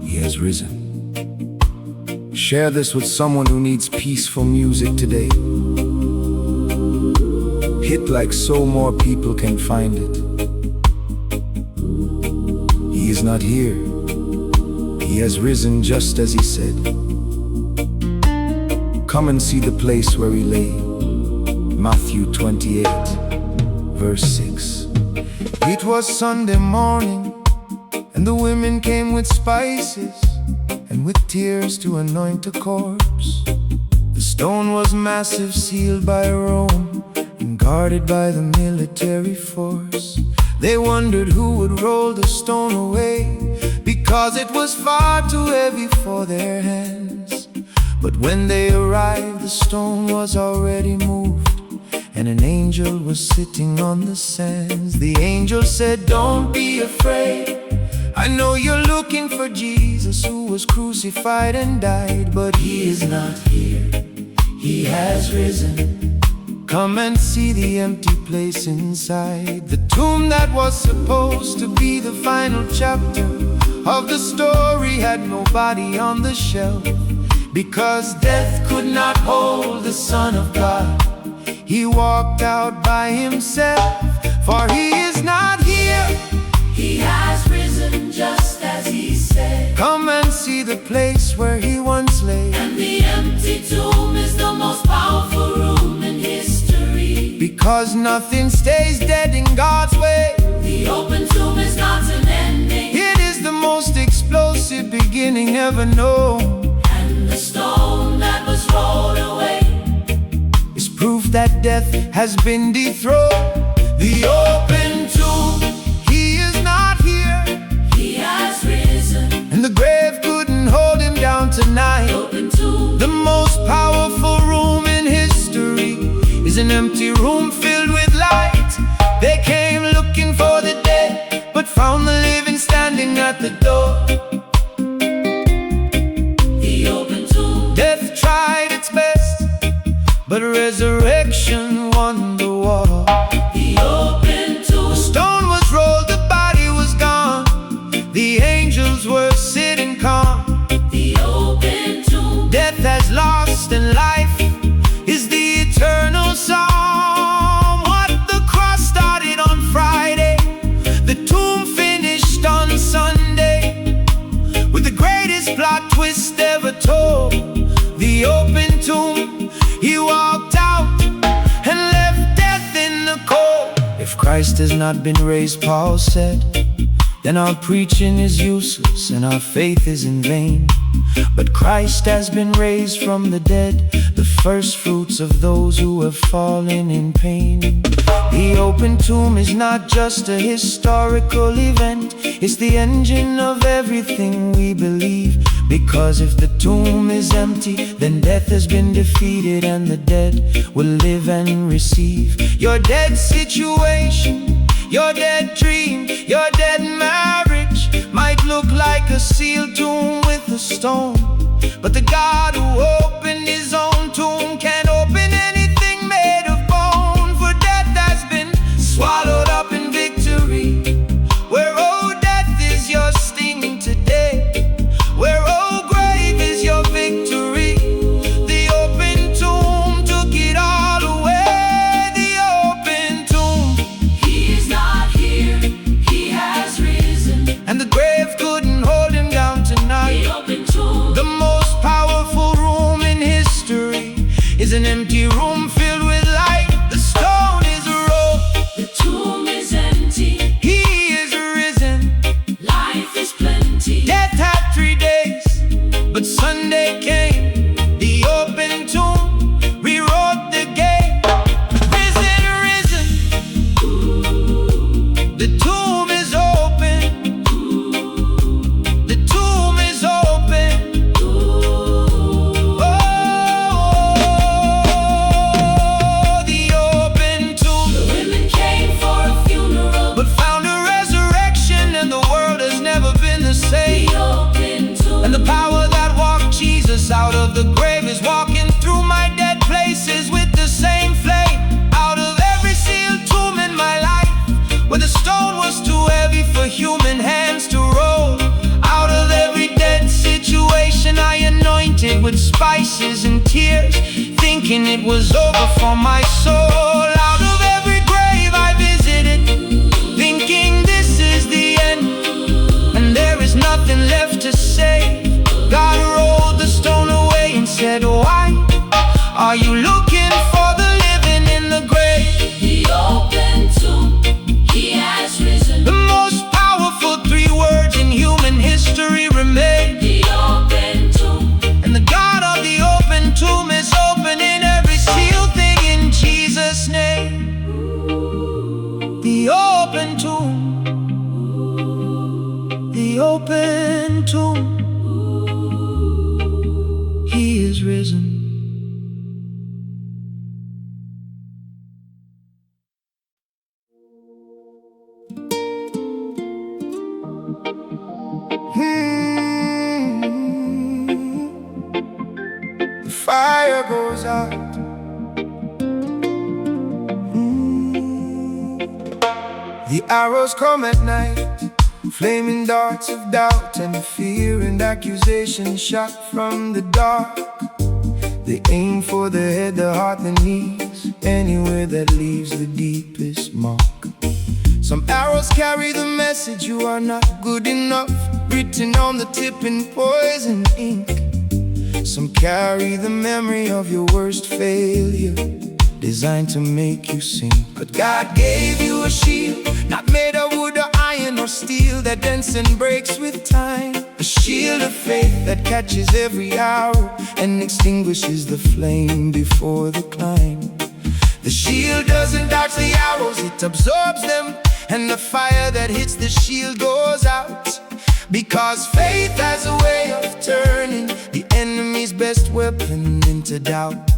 He has risen." Share this with someone who needs peaceful music today. Hit like so more people can find it. He is not here. He has risen just as he said. Come and see the place where he lay. Matthew 28, verse 6. It was Sunday morning, and the women came with spices and with tears to anoint a corpse. The stone was massive, sealed by Rome, and guarded by the military force. They wondered who would roll the stone away, because it was far too heavy for their hands. But when they arrived, the stone was already moved, and an angel was sitting on the sands. The angel said, "Don't be afraid. I know you're looking for Jesus, who was crucified and died, but he is not here. He has risen. Come and see the empty place inside." The tomb that was supposed to be the final chapter of the story had no body on the shelf, because death could not hold the Son of God. He walked out by himself, for he is not here. He has risen just as he said. Come and see the place where he once lay. And the empty tomb is the most powerful room in history, because nothing stays dead in God's way. the open tomb is not an ending. It is the most explosive beginning ever known. And the stone that was rolled away is proof that death has been dethroned. The open tomb, he is not here. He has risen. And the grave couldn't hold him down tonight. The open tomb, The most powerful room in history is an empty room filled with light. They came looking for the dead, but found the living standing at the door. the open tomb, Death tried its best, but resurrection won the war. the open tomb, The stone was rolled, the body was gone. The angels were sitting calm. the open tomb, Death has lost and life is the eternal psalm. What the cross started on Friday, the tomb finished on Sunday, with the greatest plot twist ever told. The open tomb, he walked out and left death in the cold. If Christ has not been raised, Paul said, then our preaching is useless and our faith is in vain. But Christ has been raised from the dead, the first fruits of those who have fallen in pain. The open tomb is not just a historical event, it's the engine of everything we believe. Because if the tomb is empty, then death has been defeated, and the dead will live and receive. Your dead situation, your dead dream, your dead marriage might look like a sealed tomb with a stone, but the God who opened his own tomb can't open anything made of bone. For death has been swallowed up an empty room filled with light. The stone is rolled, The tomb is empty. he is risen. Life is plenty. Death had 3 days, but Sunday came. The open tomb rewrote the game. Risen, risen. The tomb is open. The tomb is open. Oh, the open tomb. The women came for a funeral. But found a resurrection, and the world has never been the same. The open tomb. And the power that walked Jesus out of the grave is walking through my dead places with the same flame. Out of every sealed tomb in my life, where the stone was too heavy for human hands to roll. Out of every dead situation I anointed with spices and tears, thinking it was over for my soul. Out of every grave I visited, thinking this is the end, and there is nothing left to say. God rolled the stone away and said, why are you looking for the living in the grave? The open tomb. He has risen. The most powerful 3 words in human history remain. The open tomb. And the God of the open tomb is opening every sealed thing in Jesus' name. The open tomb. The open tomb. He is risen. The fire goes out. The arrows come at night, flaming darts of doubt and fear and accusation shot from the dark. They aim for the head, the heart, the knees, anywhere that leaves the deepest mark. Some arrows carry the message you are not good enough, written on the tip in poison ink. Some carry the memory of your worst failure, designed to make you sink. But God gave you a shield, not made of wood or iron or steel, that bends and breaks with time. A shield of faith that catches every arrow and extinguishes the flame before the climb. The shield doesn't dodge the arrows, it absorbs them, and the fire that hits the shield goes out. Because faith has a way of turning the enemy's best weapon into doubt.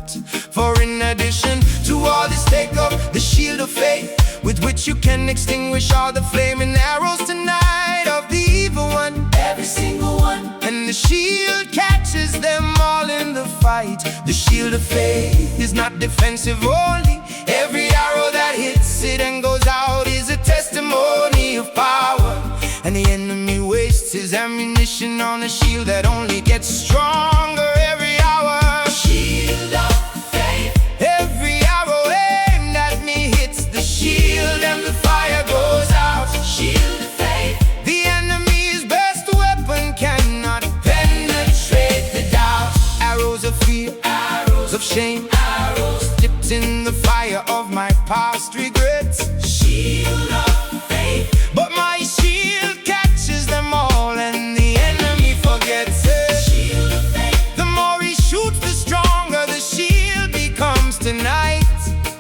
For in addition to all this, take up the shield of faith, with which you can extinguish all the flaming arrows tonight of the evil one. Every single one. And the shield catches them all in the fight. The shield of faith is not defensive only. Every arrow that hits it and goes out is a testimony of power. And the enemy wastes his ammunition on a shield that only gets stronger every hour. Shield of faith. Every arrow aimed at me hits the shield and the fire goes out. Shield of faith. The enemy's best weapon cannot penetrate the doubt. Arrows of fear, arrows of shame, Arrows. dipped in the fire of my past regrets. Shield of faith. But my shield catches them all and the enemy forgets it. Shield of faith. The more he shoots, the stronger the shield becomes tonight.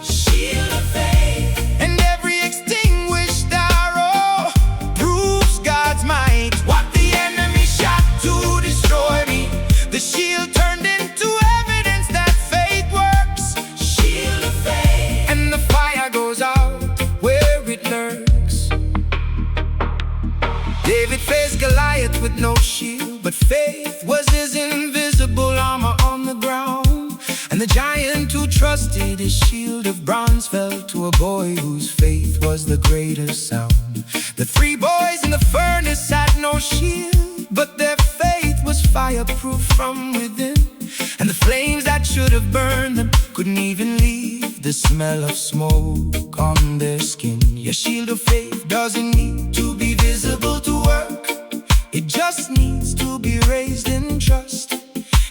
Shield of faith. And every extinguished arrow proves God's might. What the enemy shot to destroy me, the shield turned into evidence that faith works. Shield of faith. And the fire goes out where it lurks. David faced Goliath with no shield, but faith was his invisible armor on the ground. And the giant who trusted his shield of bronze fell to a boy whose faith was the greater sound. The 3 boys in the furnace had no shield, but their faith was fireproof from within. And the flames that should have burned them couldn't even leave the smell of smoke on their skin. Your shield of faith doesn't need to be visible to work, it just needs to be raised in trust.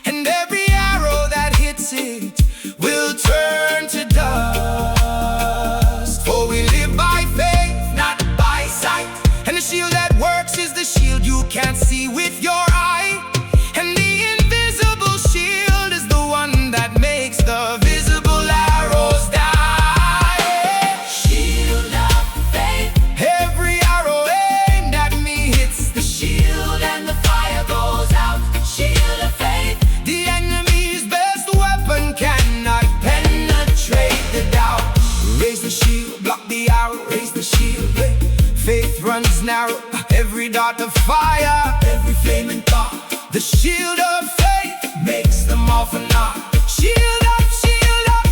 And every arrow that hits it will fire every flaming thought. The shield of faith makes them all for naught. Shield up, shield up.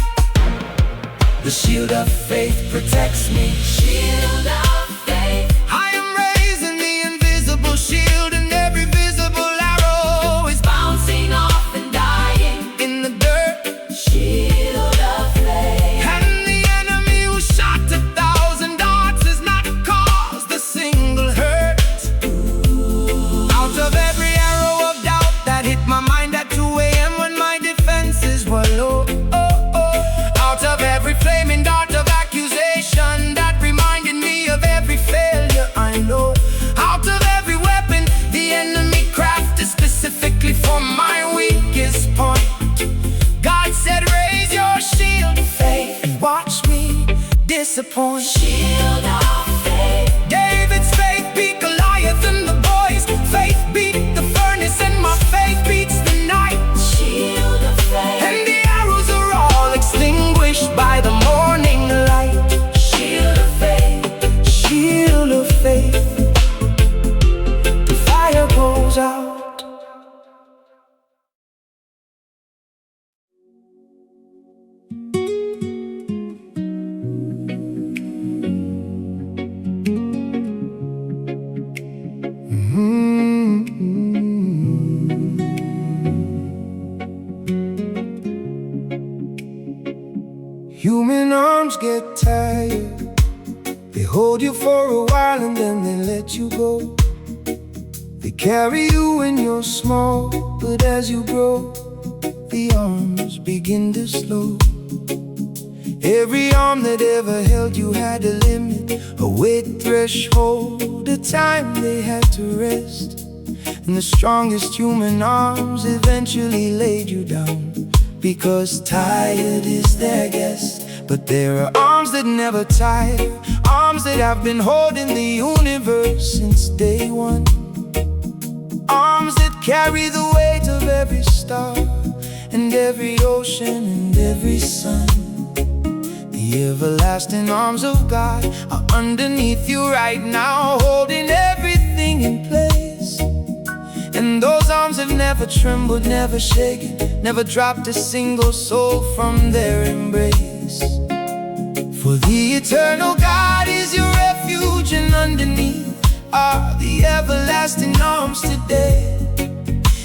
The shield of faith protects me. Shield of faith. I am raised in the invisible shield, and every visible arrow is Bouncing off and dying in the dirt. shield of faith. And the enemy who shot 1,000 darts has not caused a single hurt. Out of every arrow of doubt that hit my mind at 2 a.m. when my defenses were low. Out of every flaming dart of accusation that reminded me of every failure I know. Out of every weapon the enemy crafted specifically for my weakest point, God said, raise your shield of faith and watch me disappoint. Shield of faith. David's faith beat Goliath and the boys. Faith beat the furnace and my faith beats the night. Shield of faith. And the arrows are all extinguished by the morning light. Shield of faith. Shield of faith. The fire goes out. Human arms get tired. They hold you for a while and then they let you go. They carry you when you're small, but as you grow, the arms begin to slow. Every arm that ever held you had a limit, a weight threshold, a time they had to rest. And the strongest human arms eventually laid you down, because tired is their guest. But there are arms that never tire, arms that have been holding the universe since day one. Arms that carry the weight of every star and every ocean and every sun. The everlasting arms of God are underneath you right now, holding everything in place. And those arms have never trembled, never shaken, never dropped a single soul from their embrace. For the eternal God is your refuge, and underneath are the everlasting arms today.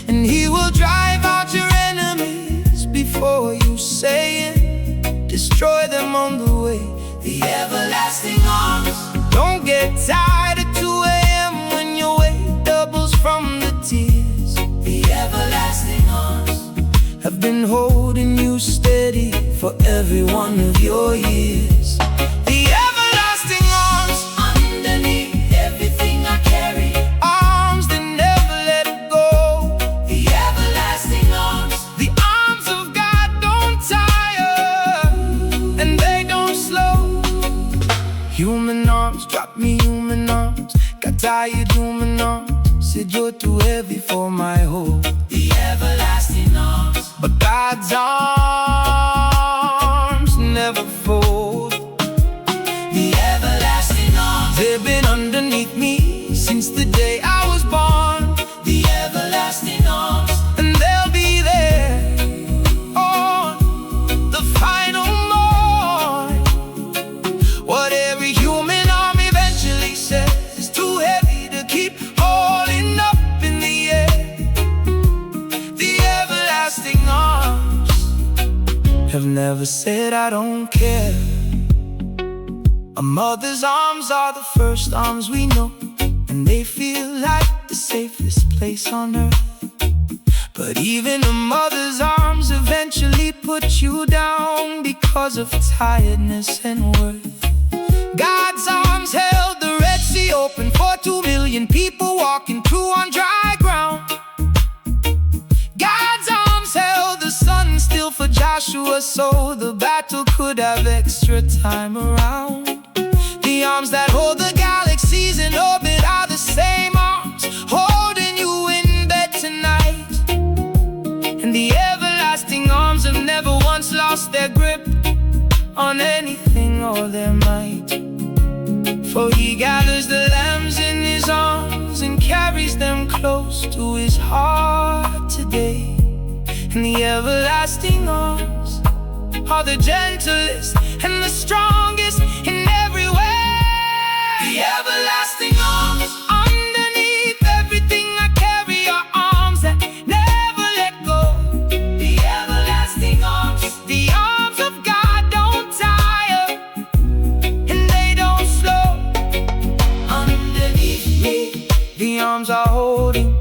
And He will drive out your enemies before you say it, destroy them on the way. The everlasting arms. Don't get tired at 2 a.m. when your weight doubles from the tears. The everlasting arms have been holding you steady for every one of your years. The everlasting arms Underneath everything I carry. arms that never let go. The everlasting arms. The arms of God don't tire, and they don't slow. Human arms, drop me human arms. Got tired human arms, said you're too heavy for my hold. The everlasting arms. But God's arms never fold. The everlasting arms. They've been underneath me since the day I was born, The everlasting arms. and they'll be there on the final morn. What every human arm eventually says is too heavy to keep holding up in the air. The everlasting arms have never said I don't care. A mother's arms are the first arms we know, and they feel like the safest place on earth. But even a mother's arms eventually put you down because of tiredness and worth. God's arms held the Red Sea open for 2 million people walking through on dry ground. God's arms held the sun still for Joshua, so the battle could have extra time around. The arms that hold the galaxies in orbit are the same arms holding you in bed tonight. And the everlasting arms have never once lost their grip on anything or their might. For He gathers the lambs in His arms and carries them close to his heart today. And the everlasting arms are the gentlest and the strongest in every way. The everlasting arms, underneath everything I carry, are arms that never let go. The everlasting arms, the arms of God don't tire, and they don't slow. Underneath me, the arms are holding.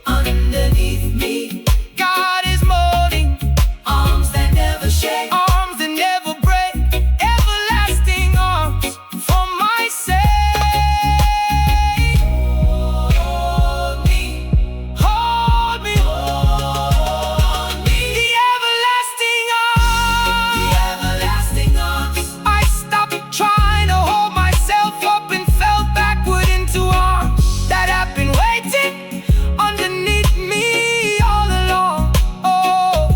Underneath me, God is molding. Arms that never shake, arms that never break. Everlasting arms for my sake. Hold me, hold me, hold me. The everlasting arms, the everlasting arms. I stopped trying to hold myself up and fell backward into arms that have been waiting underneath me all along. Oh,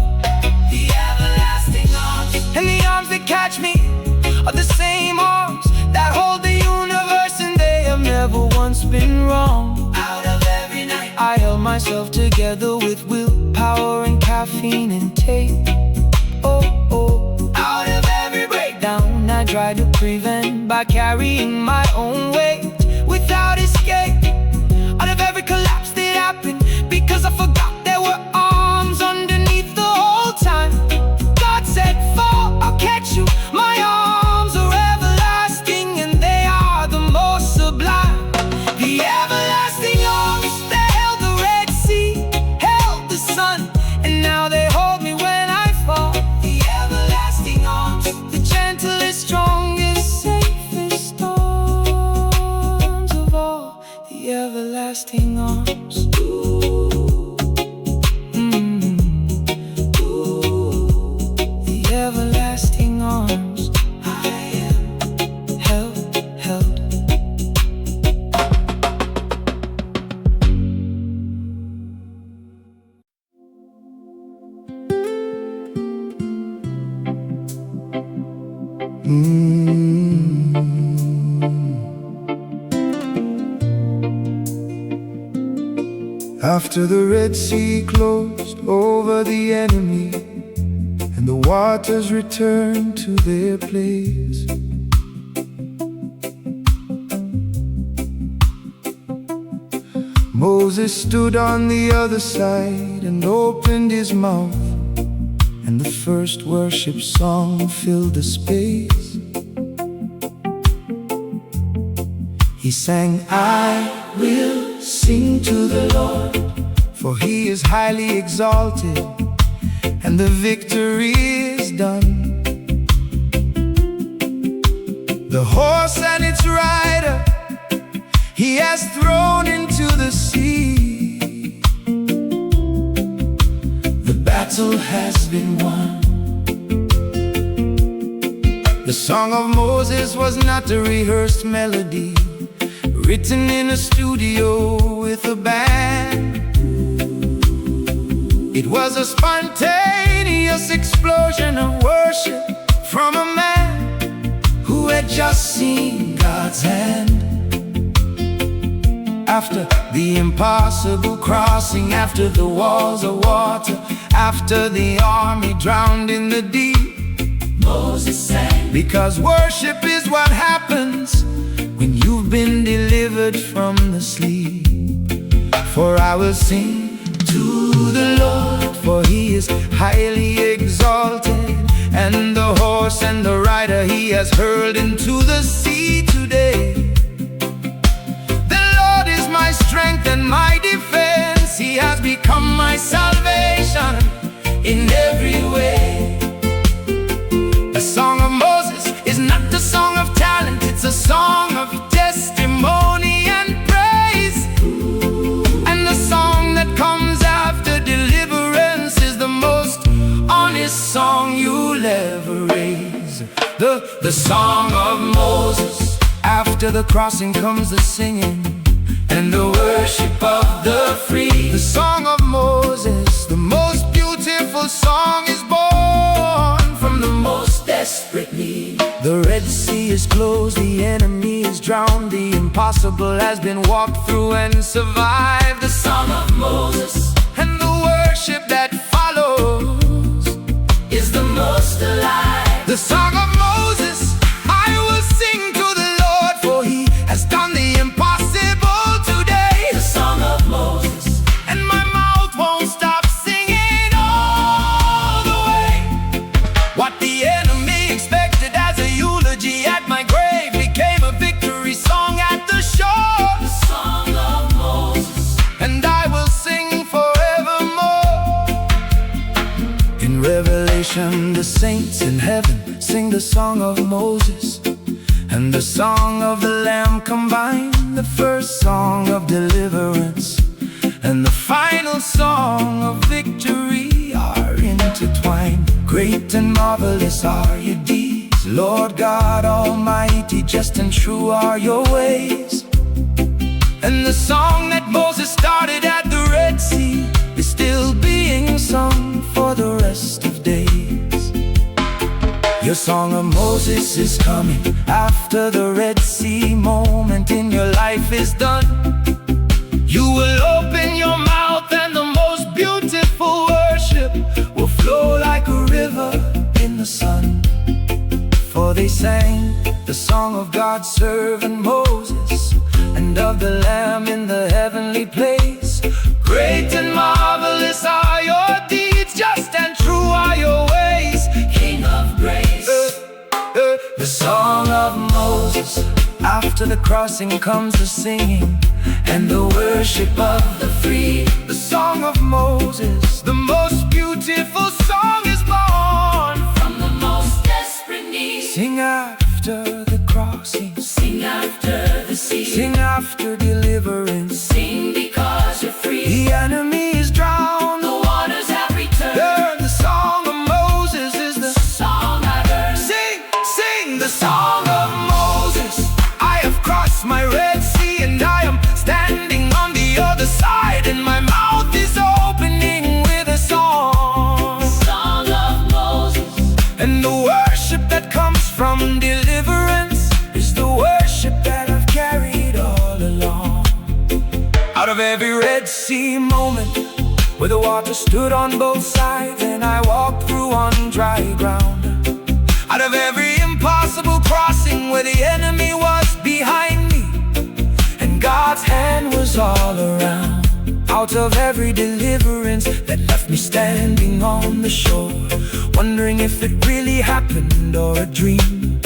the everlasting arms, and the arms that catch me are the same arms that hold the universe, and they have never once been wrong. Out of every night, I held myself together with willpower and caffeine intake. Oh, oh. Out of every breakdown, I tried to prevent by carrying my own weight without escape. Out of every collapse that happened because I forgot there were arms underneath the whole time. God said, fall, I'll catch you. My arms are everlasting, and they are the most sublime. The everlasting arms that held the Red Sea, held the sun, and now they hold me when I fall. The everlasting arms, the gentlest, strongest, safest arms of all. The everlasting arms. The everlasting arms. I am held. After the Red Sea closed over the enemy, and the waters returned to their place, Moses stood on the other side and opened his mouth, and the first worship song filled the space. He sang, I will sing to the Lord, for he is highly exalted, and the victory is done. The horse and its rider he has thrown into the sea. The battle has been won. The song of Moses was not a rehearsed melody, written in a studio with a band. It was a spontaneous explosion of worship from a man who had just seen God's hand. After the impossible crossing, after the walls of water, after the army drowned in the deep, Moses sang, because worship is what happens when you've been delivered from the sleep. For I will sing to the Lord, for he is highly exalted, and the horse and the rider he has hurled into the sea today. The Lord is my strength and my defense, he has become my salvation in every way. The song of Moses is not the song of talent, it's a song of testimony and praise. And the song that comes after deliverance is the most honest song you'll ever raise. The song of Moses. After the crossing comes the singing and the worship of the free. The song of Moses, the most beautiful song, is born from the most desperate need. The Red Sea is closed, the enemy is drowned, the impossible has been walked through and survived. The song of Moses And the worship that follows is the most alive. the song of Moses. I will sing to the Lord, for he has done the impossible today. The song of Moses And my mouth won't stop singing all the way. What the enemy expected as a eulogy at my grave became a victory song at the shore. The song of Moses And I will sing forevermore. In Revelation, the saints in heaven sing the song of Moses and the song of the Lamb combine. The first song of deliverance and the final song of victory are intertwined. Great and marvelous are your deeds, Lord God Almighty. Just and true are your ways. And the song that Moses started at the Red Sea is still being sung for the rest of days. Your song of Moses is coming after the Red Sea moment in your life is done. You will open your mouth and the most beautiful worship will flow like a river in the sun. For they sang the song of God's servant Moses and of the Lamb in the heavenly place. Great and marvelous are your deeds, just and true are your ways, King of grace. The song of Moses. After the crossing comes the singing and the worship of the free. The song of Moses, the most beautiful song is born From the most desperate need, Sing after the crossing, sing after the sea. sing after deliverance. Sing because you're free. The enemy is drowned, The waters have returned. the song of Moses is the Song I've heard. Sing, sing the song of Moses. I have crossed my Red Sea and I am standing on the other side, and my mouth is opening with a song. Song of Moses And the worship that comes from deliverance is the worship that I've carried all along. Out of every Red Sea moment where the water stood on both sides and I walked through on dry ground. Out of every impossible crossing where the enemy was behind me and God's hand was all around. Out of every deliverance that left me standing on the shore, wondering if it really happened or a dream.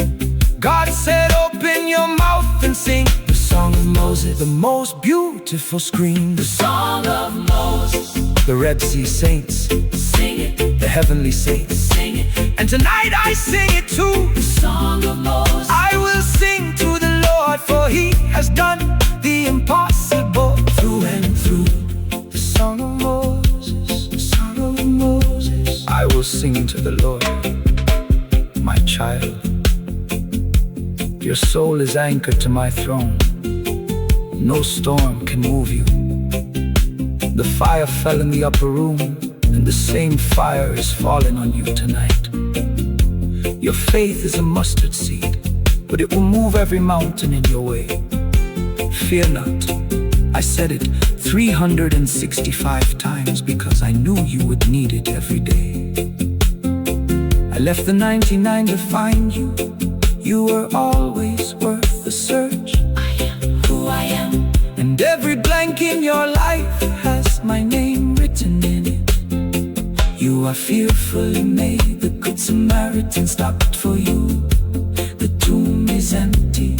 God said, open your mouth and sing the song of Moses, the most beautiful scream. The Song of Moses, the Red Sea saints, sing it, the heavenly saints, sing it. and tonight I sing it too. The song of Moses, I will sing to the Lord, for he has done the impossible through and through. The song of Moses, the song of Moses. I will sing to the Lord, my child. Your soul is anchored to my throne. No storm can move you. The fire fell in the upper room, and the same fire is falling on you tonight. Your faith is a mustard seed, but it will move every mountain in your way. Fear not. I said it 365 times because I knew you would need it every day. I left the 99 to find you. You were always worth the search. I am who I am. And every blank in your life has my name written in it. You are fearfully made. The Good Samaritan stopped for you. The tomb is empty.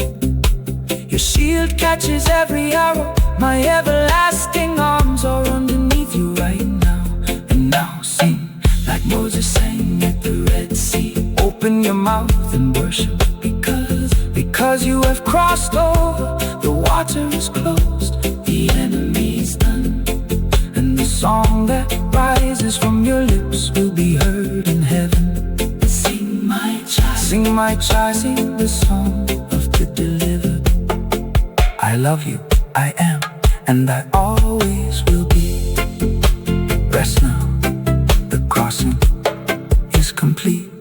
Your shield catches every arrow. My everlasting arms are underneath you right now. And now sing like Moses sang at the Red Sea. Open your mouth and worship, because you have crossed over. The water is closed, the enemy's done, and the song that rises from your lips will be heard in heaven. Sing my child, Sing my child, sing the song of the delivered. I love you, I am, and I always will be. Rest now, the crossing is complete.